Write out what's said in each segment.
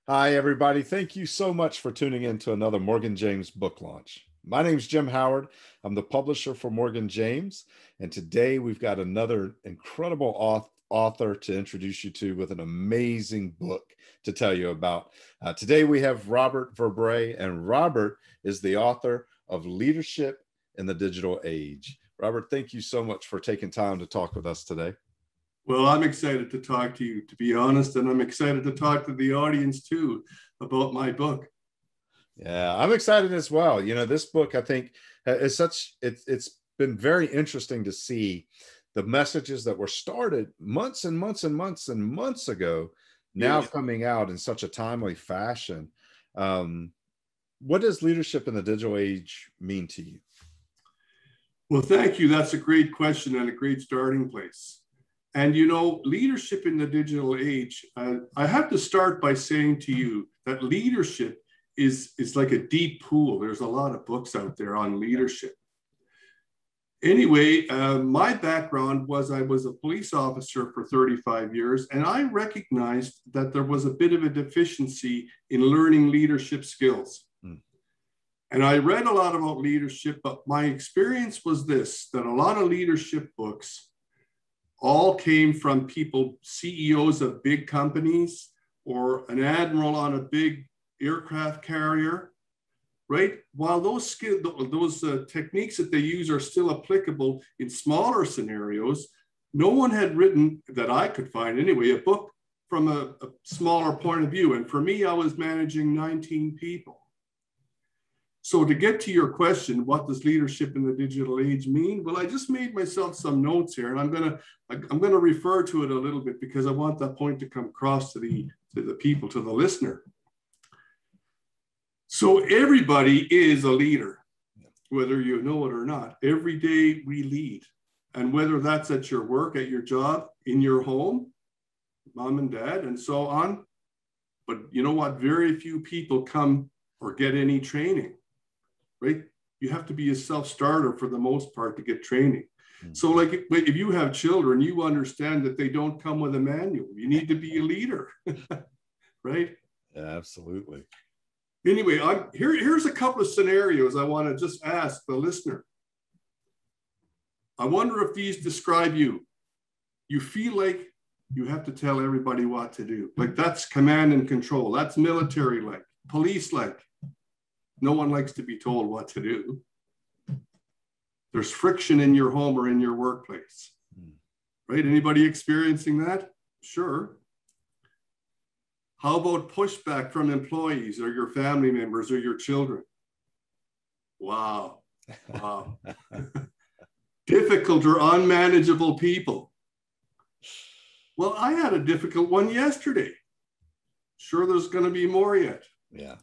Hi, everybody. Thank you so much for tuning in to another Morgan James book launch. My name's Jim Howard. I'm the publisher for Morgan James. And today we've got another incredible author to introduce you to with an amazing book to tell you about. Today we have Robert Verbree, and Robert is the author of Leadership in the Digital Age. Robert, thank you so much for taking time to talk with us today. Well, I'm excited to talk to you, to be honest, and I'm excited to talk to the audience too about my book. Yeah, I'm excited as well. You know, this book, I think, is it's been very interesting to see the messages that were started months and months and months and months ago now coming out in such a timely fashion. What does leadership in the digital age mean to you? Well, thank you. That's a great question and a great starting place. And you know, leadership in the digital age, I have to start by saying to you that leadership is like a deep pool. There's a lot of books out there on leadership. Anyway, my background was I was a police officer for 35 years, and I recognized that there was a bit of a deficiency in learning leadership skills. And I read a lot about leadership, but my experience was this, that a lot of leadership books all came from people, CEOs of big companies or an admiral on a big aircraft carrier, right? While those techniques that they use are still applicable in smaller scenarios, no one had written, that I could find anyway, a book from a smaller point of view. And for me, I was managing 19 people. So to get to your question, what does leadership in the digital age mean? Well, I just made myself some notes here, and I'm gonna refer to it a little bit because I want that point to come across to the people, to the listener. So everybody is a leader, whether you know it or not. Every day we lead, and whether that's at your work, at your job, in your home, mom and dad, and so on. But you know what? Very few people come or get any training. Right? You have to be a self-starter for the most part to get training. So like if you have children, you understand that they don't come with a manual. You need to be a leader, right? Yeah, absolutely. Anyway, here's a couple of scenarios I want to just ask the listener. I wonder if these describe you. You feel like you have to tell everybody what to do. Like that's command and control. That's military-like, police-like. No one likes to be told what to do. There's friction in your home or in your workplace, right? Anybody experiencing that? Sure. How about pushback from employees or your family members or your children? Wow. Wow. Difficult or unmanageable people. Well, I had a difficult one yesterday. Sure, there's going to be more yet. Yeah.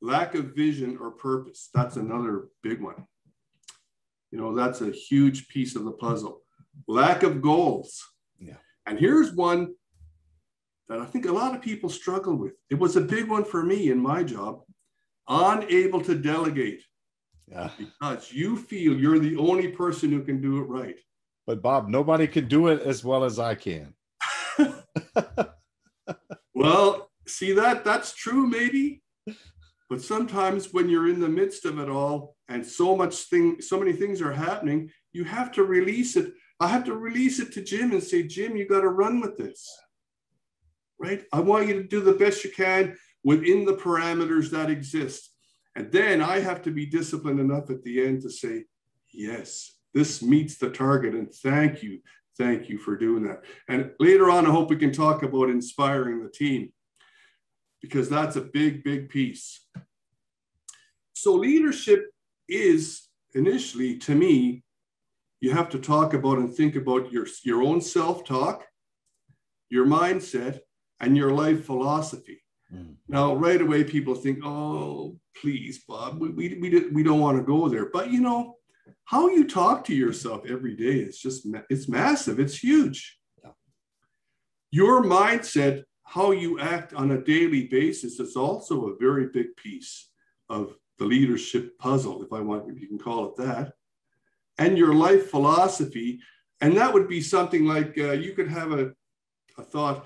Lack of vision or purpose. That's another big one. You know, that's a huge piece of the puzzle. Lack of goals. Yeah. And here's one that I think a lot of people struggle with. It was a big one for me in my job. Unable to delegate. Yeah. Because you feel you're the only person who can do it right. But Bob, nobody can do it as well as I can. Well, see that's true maybe. But sometimes when you're in the midst of it all and so many things are happening, you have to release it. I have to release it to Jim and say, Jim, you got to run with this, right? I want you to do the best you can within the parameters that exist. And then I have to be disciplined enough at the end to say, yes, this meets the target. And thank you for doing that. And later on, I hope we can talk about inspiring the team, because that's a big, big piece. So leadership is initially, to me, you have to talk about and think about your own self-talk, your mindset, and your life philosophy. Now, right away, people think, oh, please, Bob, we don't want to go there. But you know, how you talk to yourself every day is it's massive. It's huge. Yeah. Your mindset, how you act on a daily basis, is also a very big piece of the leadership puzzle, if you can call it that. And your life philosophy, and that would be something like you could have a thought,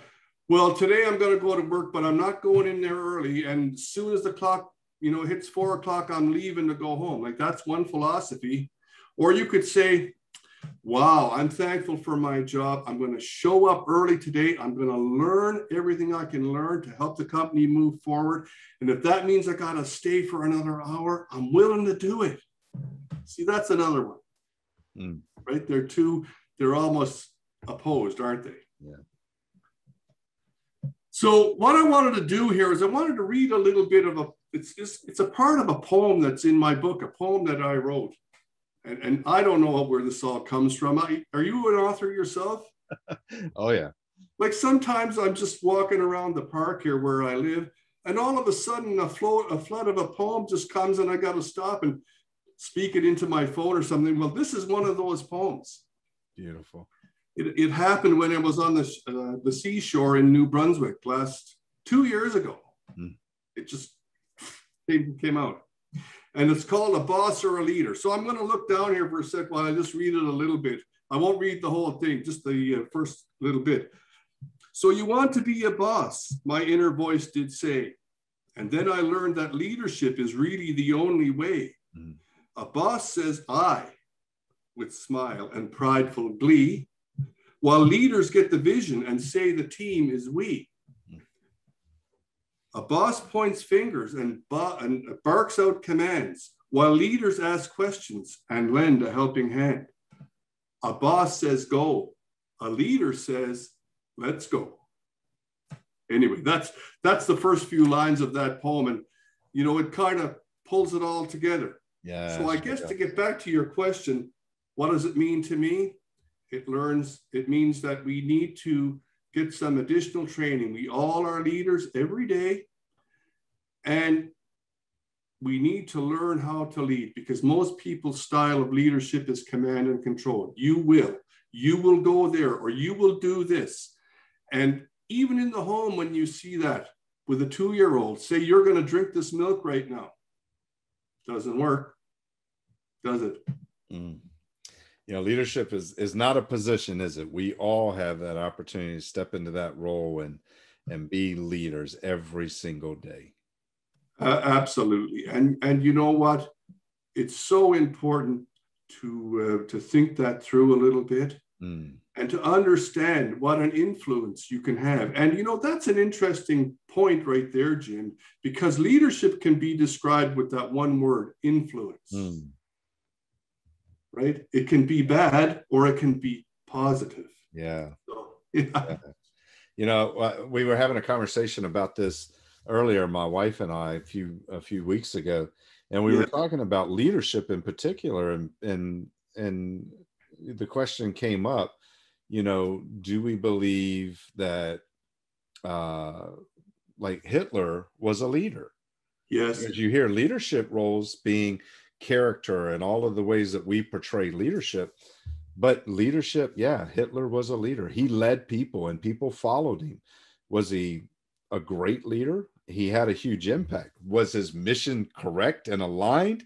Well, today I'm going to go to work, but I'm not going in there early. And as soon as the clock, hits 4 o'clock, I'm leaving to go home. Like, that's one philosophy. Or you could say, wow, I'm thankful for my job. I'm going to show up early today. I'm going to learn everything I can learn to help the company move forward. And if that means I got to stay for another hour, I'm willing to do it. See, that's another one. Right? They're almost opposed, aren't they? Yeah. So what I wanted to do here is I wanted to read a little bit of it's a part of a poem that's in my book, a poem that I wrote. And I don't know where this all comes from. Are you an author yourself? Oh, yeah. Like, sometimes I'm just walking around the park here where I live, and all of a sudden a flood of a poem just comes, and I got to stop and speak it into my phone or something. Well, this is one of those poems. Beautiful. It happened when I was on the seashore in New Brunswick 2 years ago. It just came out. And it's called A Boss or a Leader. So I'm going to look down here for a sec while I just read it a little bit. I won't read the whole thing, just the first little bit. So you want to be a boss, my inner voice did say. And then I learned that leadership is really the only way. A boss says I, with smile and prideful glee, while leaders get the vision and say the team is we. A boss points fingers and barks out commands, while leaders ask questions and lend a helping hand. A boss says go, a leader says let's go. Anyway, that's the first few lines of that poem, and it kind of pulls it all together. Yeah. So I guess to get back to your question, what does it mean to me? It means that we need to get some additional training. We all are leaders every day, and we need to learn how to lead, because most people's style of leadership is command and control. You will go there, or you will do this. And even in the home, when you see that with a 2-year-old, say you're going to drink this milk right now. Doesn't work, does it? Leadership is not a position, is it? We all have that opportunity to step into that role and be leaders every single day. Absolutely. And you know what? It's so important to think that through a little bit and to understand what an influence you can have. And, that's an interesting point right there, Jim, because leadership can be described with that one word, influence. Right? It can be bad or it can be positive. Yeah. So, yeah. We were having a conversation about this earlier, my wife and I, a few weeks ago, and we were talking about leadership in particular, and the question came up, do we believe that like Hitler was a leader? Yes. Because you hear leadership roles being character and all of the ways that we portray leadership, but leadership, Hitler was a leader. He led people and people followed him. Was he a great leader? He had a huge impact. Was his mission correct and aligned?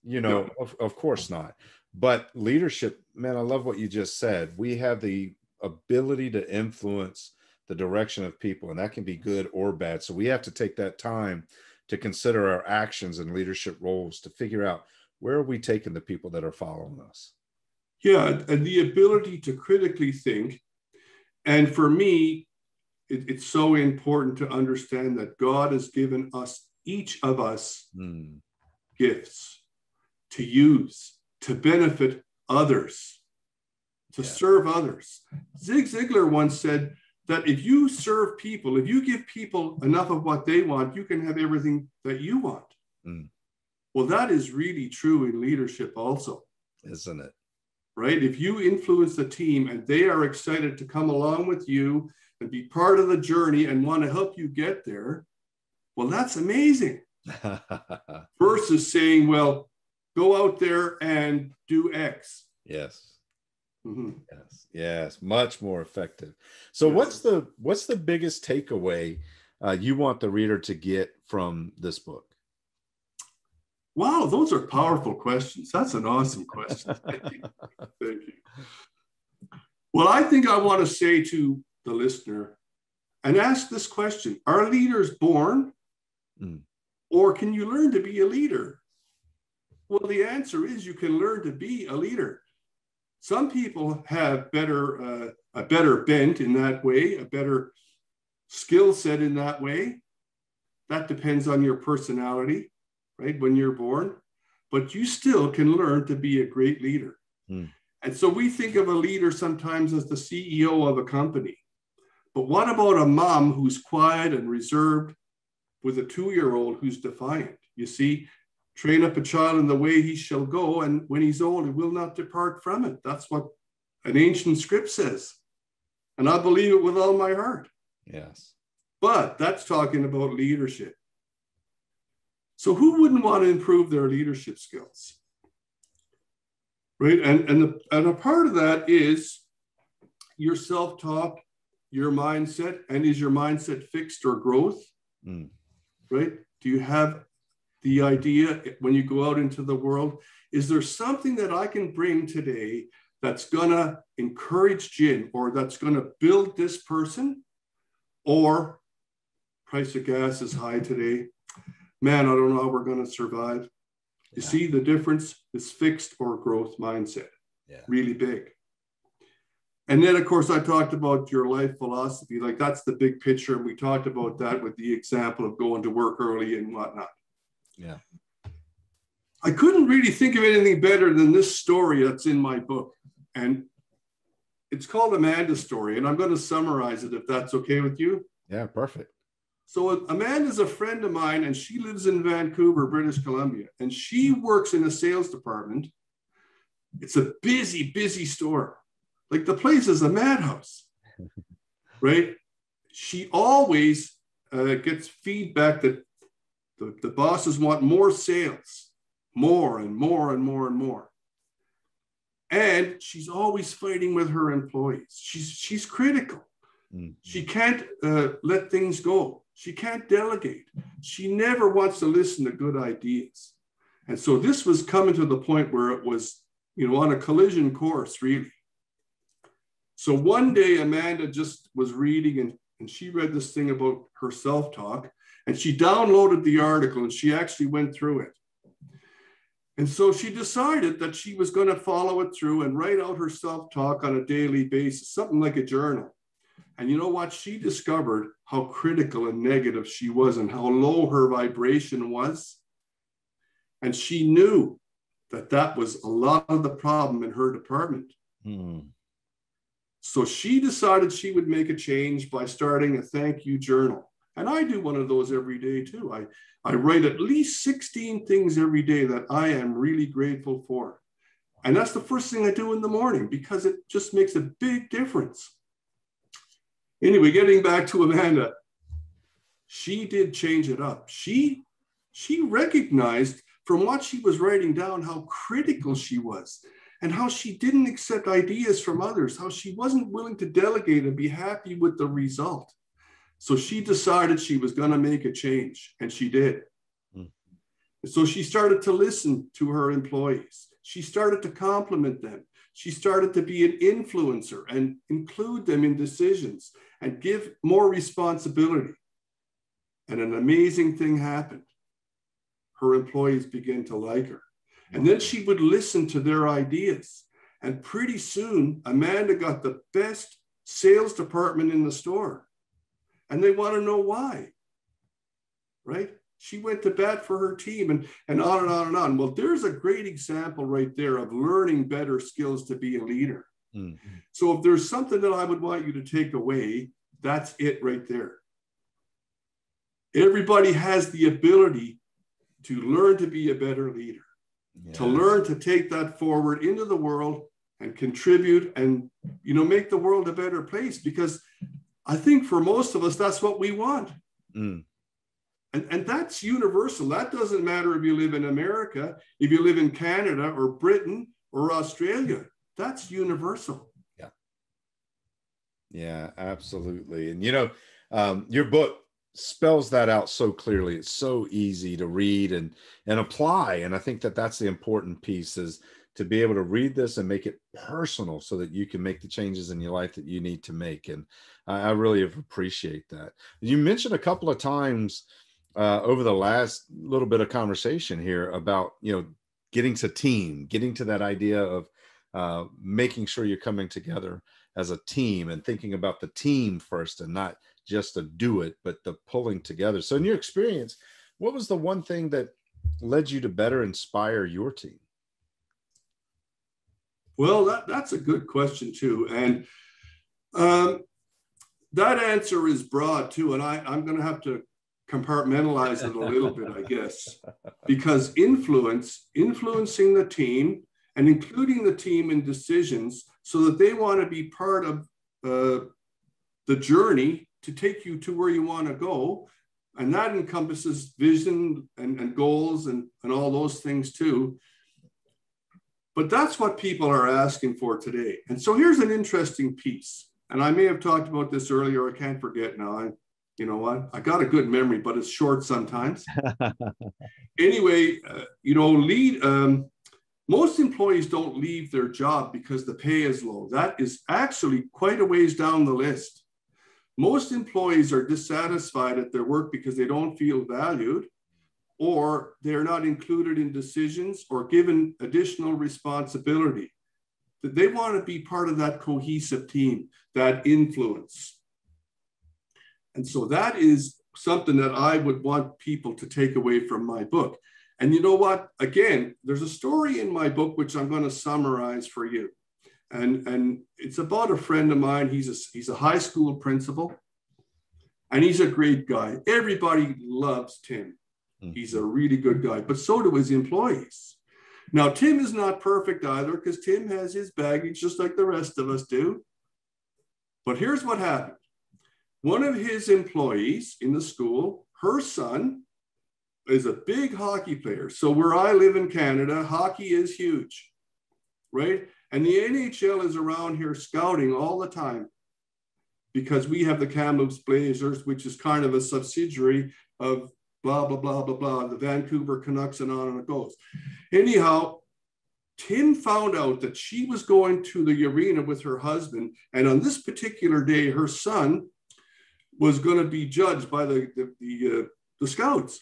No. Of course not. But leadership, man, I love what you just said. We have the ability to influence the direction of people, and that can be good or bad. So we have to take that time to consider our actions and leadership roles to figure out, where are we taking the people that are following us? Yeah, and the ability to critically think. And for me, it's so important to understand that God has given us, each of us, gifts to use, to benefit others, to serve others. Zig Ziglar once said that if you serve people, if you give people enough of what they want, you can have everything that you want. Well, that is really true in leadership also. Isn't it? Right? If you influence the team and they are excited to come along with you and be part of the journey and want to help you get there, well, that's amazing. Versus saying, well, go out there and do X. Yes. Yes. Much more effective. So what's the biggest takeaway you want the reader to get from this book? Wow, those are powerful questions. That's an awesome question. Thank you. Thank you. Well, I think I want to say to the listener and ask this question: are leaders born, or can you learn to be a leader? Well, the answer is you can learn to be a leader. Some people have a better bent in that way, a better skill set in that way. That depends on your personality, right, when you're born. But you still can learn to be a great leader. And so we think of a leader sometimes as the CEO of a company. But what about a mom who's quiet and reserved with a 2-year-old who's defiant? You see, train up a child in the way he shall go, and when he's old, he will not depart from it. That's what an ancient script says. And I believe it with all my heart. Yes. But that's talking about leadership. So who wouldn't want to improve their leadership skills? Right? And a part of that is your self-talk, your mindset. And is your mindset fixed or growth? Right? Do you have the idea when you go out into the world, is there something that I can bring today that's going to encourage Jim, or that's going to build this person? Or price of gas is high today. Man, I don't know how we're going to survive. You see, the difference is fixed or growth mindset. Really big. And then, of course, I talked about your life philosophy. Like, that's the big picture. And we talked about that with the example of going to work early and whatnot. Yeah. I couldn't really think of anything better than this story that's in my book. And it's called Amanda's story. And I'm going to summarize it if that's okay with you. Yeah, perfect. So Amanda's a friend of mine, and she lives in Vancouver, British Columbia. And she works in a sales department. It's a busy, busy store. Like, the place is a madhouse, right? She always gets feedback that the bosses want more sales, more and more and more and more. And she's always fighting with her employees. She's critical. She can't let things go. She can't delegate. She never wants to listen to good ideas. And so this was coming to the point where it was, on a collision course, really. So one day, Amanda just was reading, and she read this thing about her self-talk, and she downloaded the article, and she actually went through it. And so she decided that she was going to follow it through and write out her self-talk on a daily basis, something like a journal. And you know what? She discovered how critical and negative she was and how low her vibration was. And she knew that that was a lot of the problem in her department. So she decided she would make a change by starting a thank you journal. And I do one of those every day too. I write at least 16 things every day that I am really grateful for. And that's the first thing I do in the morning, because it just makes a big difference. Anyway, getting back to Amanda, she did change it up. She recognized from what she was writing down how critical she was, and how she didn't accept ideas from others, how she wasn't willing to delegate and be happy with the result. So she decided she was going to make a change, and she did. So she started to listen to her employees. She started to compliment them. She started to be an influencer and include them in decisions and give more responsibility. And an amazing thing happened. Her employees began to like her. And then she would listen to their ideas. And pretty soon, Amanda got the best sales department in the store. And they want to know why, right? She went to bat for her team, and on and on and on. Well, there's a great example right there of learning better skills to be a leader. So if there's something that I would want you to take away, that's it right there. Everybody has the ability to learn to be a better leader. To learn to take that forward into the world and contribute and, make the world a better place, because I think for most of us, that's what we want. And that's universal. That doesn't matter if you live in America, if you live in Canada or Britain or Australia, that's universal. Yeah, absolutely. And, your book spells that out so clearly. It's so easy to read and apply. And I think that that's the important piece, is to be able to read this and make it personal so that you can make the changes in your life that you need to make. And I really appreciate that. You mentioned a couple of times over the last little bit of conversation here about, getting to that idea of making sure you're coming together as a team and thinking about the team first and not just to do it, but the pulling together. So in your experience, what was the one thing that led you to better inspire your team? Well, that's a good question too. And that answer is broad too. And I'm going to have to compartmentalize it a little bit, I guess, because influencing the team and including the team in decisions so that they want to be part of the journey to take you to where you want to go. And that encompasses vision and goals and all those things too. But that's what people are asking for today. And so here's an interesting piece. And I may have talked about this earlier. I can't forget now. You know what? I got a good memory, but it's short sometimes. Anyway, most employees don't leave their job because the pay is low. That is actually quite a ways down the list. Most employees are dissatisfied at their work because they don't feel valued, or they're not included in decisions or given additional responsibility. That they want to be part of that cohesive team, that influence. And so that is something that I would want people to take away from my book. And you know what? Again, there's a story in my book which I'm going to summarize for you. And it's about a friend of mine. He's a high school principal, and he's a great guy. Everybody loves Tim. He's a really good guy, but so do his employees. Now, Tim is not perfect either, because Tim has his baggage just like the rest of us do. But here's what happened. One of his employees in the school, her son, is a big hockey player. So where I live in Canada, hockey is huge, right? And the NHL is around here scouting all the time because we have the Kamloops Blazers, which is kind of a subsidiary of blah, blah, blah, blah, blah, the Vancouver Canucks, and on it goes. Anyhow, Tim found out that she was going to the arena with her husband. And on this particular day, her son was going to be judged by the scouts.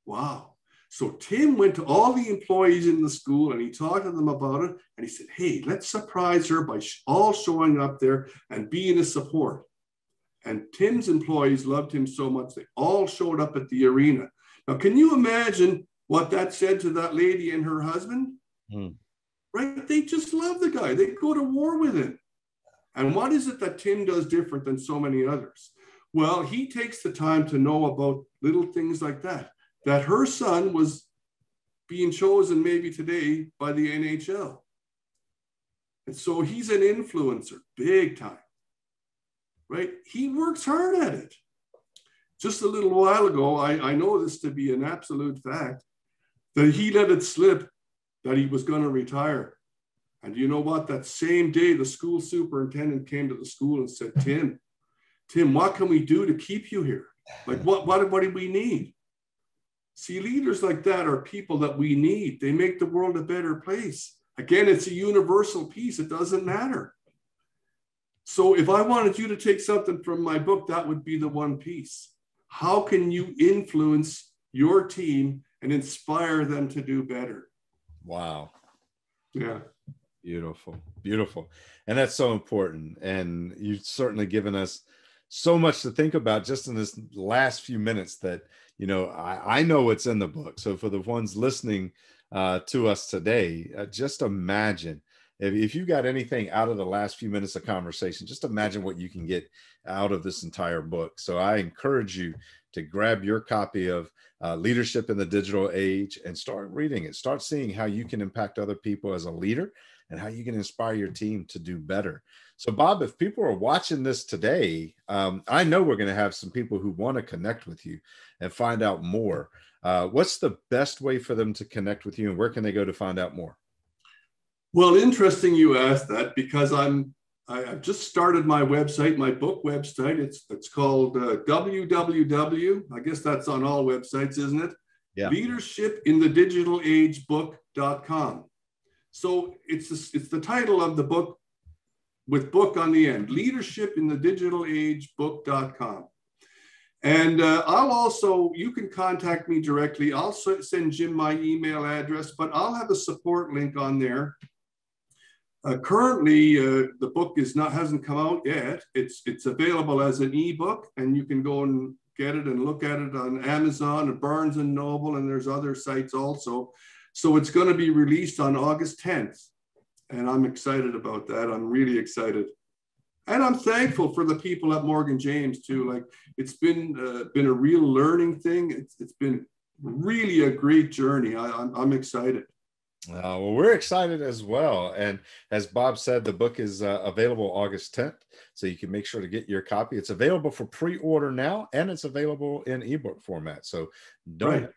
Wow. So Tim went to all the employees in the school and he talked to them about it. And he said, hey, let's surprise her by all showing up there and being a support. And Tim's employees loved him so much, they all showed up at the arena. Now, can you imagine what that said to that lady and her husband? Right? They just love the guy. They go to war with him. And what is it that Tim does different than so many others? Well, he takes the time to know about little things like that, that her son was being chosen maybe today by the NHL. And so he's an influencer, big time, right? He works hard at it. Just a little while ago, I know this to be an absolute fact, that he let it slip that he was going to retire. And you know what? That same day, the school superintendent came to the school and said, Tim, what can we do to keep you here? Like, what do we need? See, leaders like that are people that we need. They make the world a better place. Again, it's a universal piece. It doesn't matter. So if I wanted you to take something from my book, that would be the one piece. How can you influence your team and inspire them to do better? Wow. Yeah. Beautiful. Beautiful. And that's so important. And you've certainly given us so much to think about just in this last few minutes that, I know what's in the book. So for the ones listening to us today, just imagine if you got anything out of the last few minutes of conversation, just imagine what you can get out of this entire book. So I encourage you to grab your copy of Leadership in the Digital Age and start reading it. Start seeing how you can impact other people as a leader and how you can inspire your team to do better. So Bob, if people are watching this today, I know we're going to have some people who want to connect with you and find out more. What's the best way for them to connect with you, and where can they go to find out more? Well, interesting you asked that, because I've just started my website, my book website. It's called www. I guess that's on all websites, isn't it? Yeah. Leadershipinthedigitalagebook.com. So it's the title of the book with book on the end, Leadership in the Digital Age, book.com. And you can contact me directly. I'll send Jim my email address, but I'll have a support link on there. Currently, the book hasn't come out yet. It's available as an ebook, and you can go and get it and look at it on Amazon and Barnes and Noble, and there's other sites also. So it's going to be released on August 10th, and I'm excited about that. I'm really excited. And I'm thankful for the people at Morgan James too. Like, it's been a real learning thing. It's been really a great journey. I'm excited. Well, we're excited as well. And as Bob said, the book is available August 10th. So you can make sure to get your copy. It's available for pre-order now, and it's available in ebook format. So don't hesitate.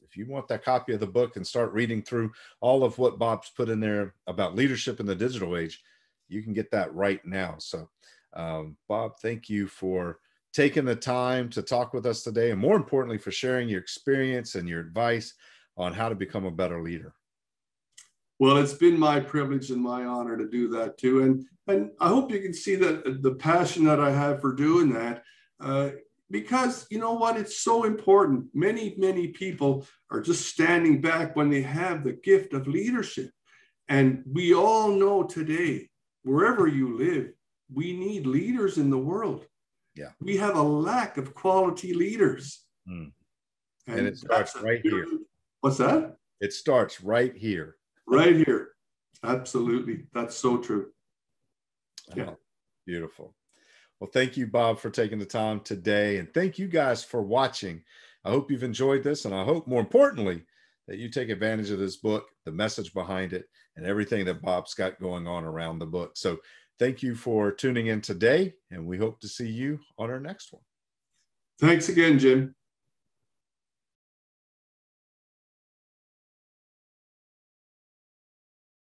If you want that copy of the book and start reading through all of what Bob's put in there about leadership in the digital age, you can get that right now. So, Bob, thank you for taking the time to talk with us today, and more importantly, for sharing your experience and your advice on how to become a better leader. Well, it's been my privilege and my honor to do that too. And I hope you can see that the passion that I have for doing that, because you know what, it's so important. Many, many people are just standing back when they have the gift of leadership. And we all know today, wherever you live, we need leaders in the world. Yeah. We have a lack of quality leaders. And it starts right here. What's that? It starts right here. Right here. Absolutely. That's so true. Yeah. Oh, beautiful. Well, thank you, Bob, for taking the time today. And thank you guys for watching. I hope you've enjoyed this. And I hope, more importantly, that you take advantage of this book, the message behind it, and everything that Bob's got going on around the book. So thank you for tuning in today, and we hope to see you on our next one. Thanks again, Jim.